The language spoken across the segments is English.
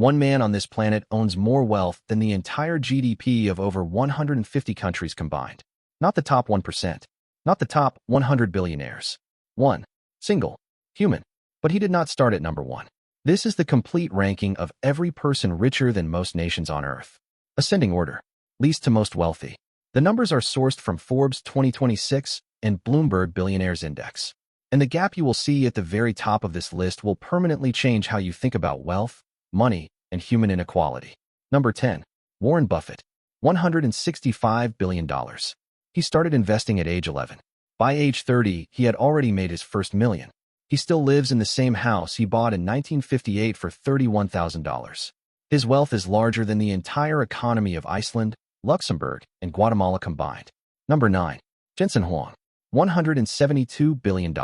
One man on this planet owns more wealth than the entire GDP of over 150 countries combined. Not the top 1%. Not the top 100 billionaires. One single human. But he did not start at number 1. This is the complete ranking of every person richer than most nations on Earth. Ascending order. Least to most wealthy. The numbers are sourced from Forbes 2026 and Bloomberg Billionaires Index. And the gap you will see at the very top of this list will permanently change how you think about wealth, money, and human inequality. Number 10. Warren Buffett. $165 billion. He started investing at age 11. By age 30, he had already made his first million. He still lives in the same house he bought in 1958 for $31,000. His wealth is larger than the entire economy of Iceland, Luxembourg, and Guatemala combined. Number 9. Jensen Huang. $172 billion.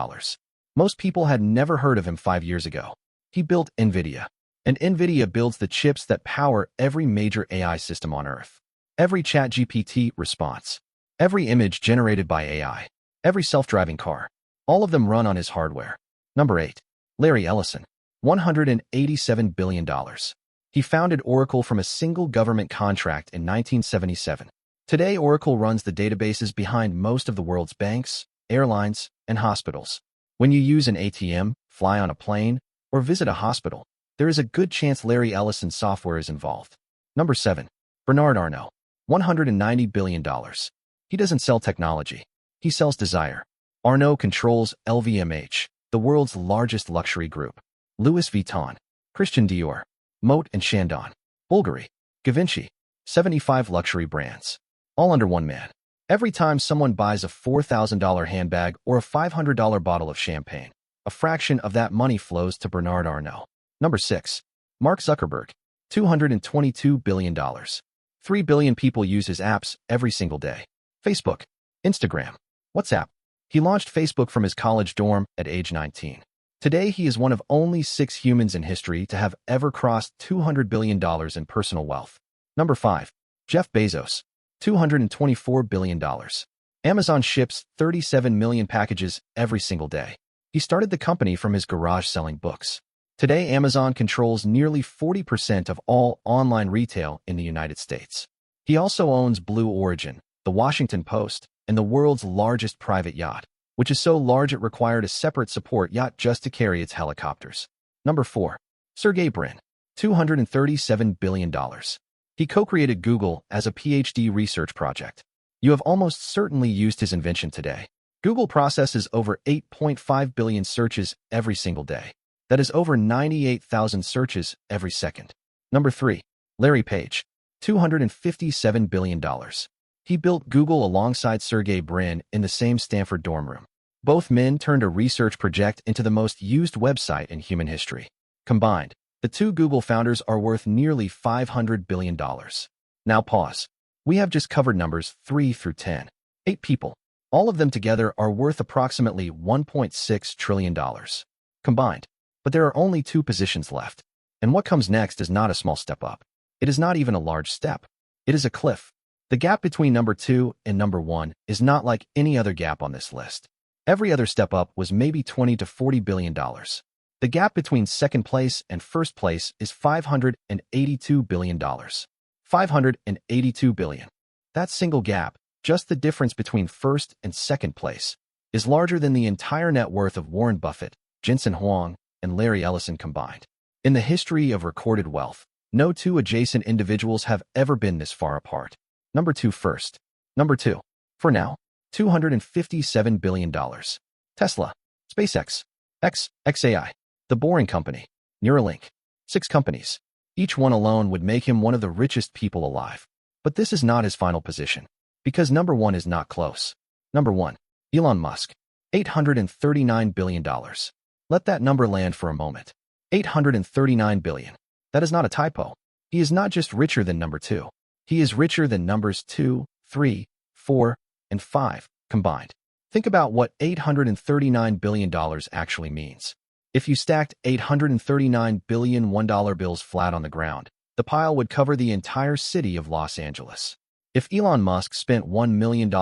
Most people had never heard of him 5 years ago. He built NVIDIA. And NVIDIA builds the chips that power every major AI system on Earth. Every ChatGPT response. Every image generated by AI. Every self-driving car. All of them run on his hardware. Number 8. Larry Ellison. $187 billion. He founded Oracle from a single government contract in 1977. Today, Oracle runs the databases behind most of the world's banks, airlines, and hospitals. When you use an ATM, fly on a plane, or visit a hospital, there is a good chance Larry Ellison's software is involved. Number 7. Bernard Arnault. $190 billion. He doesn't sell technology. He sells desire. Arnault controls LVMH, the world's largest luxury group. Louis Vuitton, Christian Dior, Moët and Chandon, Bulgari, Givenchy, 75 luxury brands. All under one man. Every time someone buys a $4,000 handbag or a $500 bottle of champagne, a fraction of that money flows to Bernard Arnault. Number 6. Mark Zuckerberg. $222 billion. 3 billion people use his apps every single day. Facebook, Instagram, WhatsApp. He launched Facebook from his college dorm at age 19. Today, he is one of only 6 humans in history to have ever crossed $200 billion in personal wealth. Number 5. Jeff Bezos. $224 billion. Amazon ships 37 million packages every single day. He started the company from his garage selling books. Today, Amazon controls nearly 40% of all online retail in the United States. He also owns Blue Origin, the Washington Post, and the world's largest private yacht, which is so large it required a separate support yacht just to carry its helicopters. Number 4. Sergey Brin. $237 billion. He co-created Google as a PhD research project. You have almost certainly used his invention today. Google processes over 8.5 billion searches every single day. That is over 98,000 searches every second. Number 3. Larry Page. $257 billion. He built Google alongside Sergey Brin in the same Stanford dorm room. Both men turned a research project into the most used website in human history. Combined, the two Google founders are worth nearly $500 billion. Now pause. We have just covered numbers 3 through 10. 8 people. All of them together are worth approximately $1.6 trillion. Combined. But there are only 2 positions left. And what comes next is not a small step up. It is not even a large step. It is a cliff. The gap between number 2 and number 1 is not like any other gap on this list. Every other step up was maybe $20 to $40 billion. The gap between second place and first place is $582 billion. $582 billion. That single gap, just the difference between first and second place, is larger than the entire net worth of Warren Buffett, Jensen Huang, and Larry Ellison combined. In the history of recorded wealth, no 2 adjacent individuals have ever been this far apart. Number 2 first. Number 2. For now, $257 billion. Tesla, SpaceX, XAI, The Boring Company, Neuralink. 6 companies. Each one alone would make him one of the richest people alive. But this is not his final position, because number 1 is not close. Number 1. Elon Musk. $839 billion. Let that number land for a moment. $839 billion. That is not a typo. He is not just richer than number 2. He is richer than numbers 2, 3, 4, and 5 combined. Think about what $839 billion actually means. If you stacked 839 billion $1 bills flat on the ground, the pile would cover the entire city of Los Angeles. If Elon Musk spent $1 million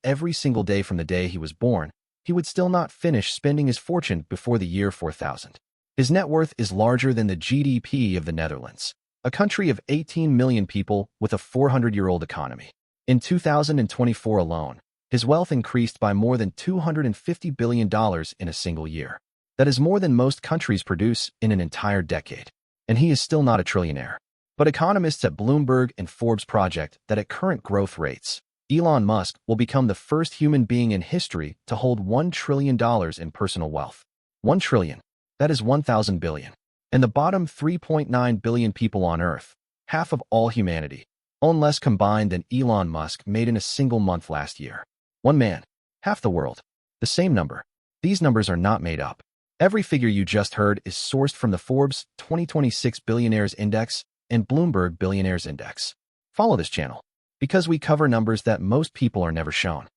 every single day from the day he was born, he would still not finish spending his fortune before the year 4000. His net worth is larger than the GDP of the Netherlands. a country of 18 million people with a 400-year-old economy. In 2024 alone, his wealth increased by more than $250 billion in a single year. That is more than most countries produce in an entire decade. And he is still not a trillionaire. But economists at Bloomberg and Forbes project that at current growth rates, Elon Musk will become the first human being in history to hold $1 trillion in personal wealth. 1 trillion. That is 1,000 billion. And the bottom 3.9 billion people on Earth, half of all humanity, own less combined than Elon Musk made in a single month last year. One man, half the world. The same number. These numbers are not made up. Every figure you just heard is sourced from the Forbes 2026 Billionaires Index and Bloomberg Billionaires Index. Follow this channel, because we cover numbers that most people are never shown.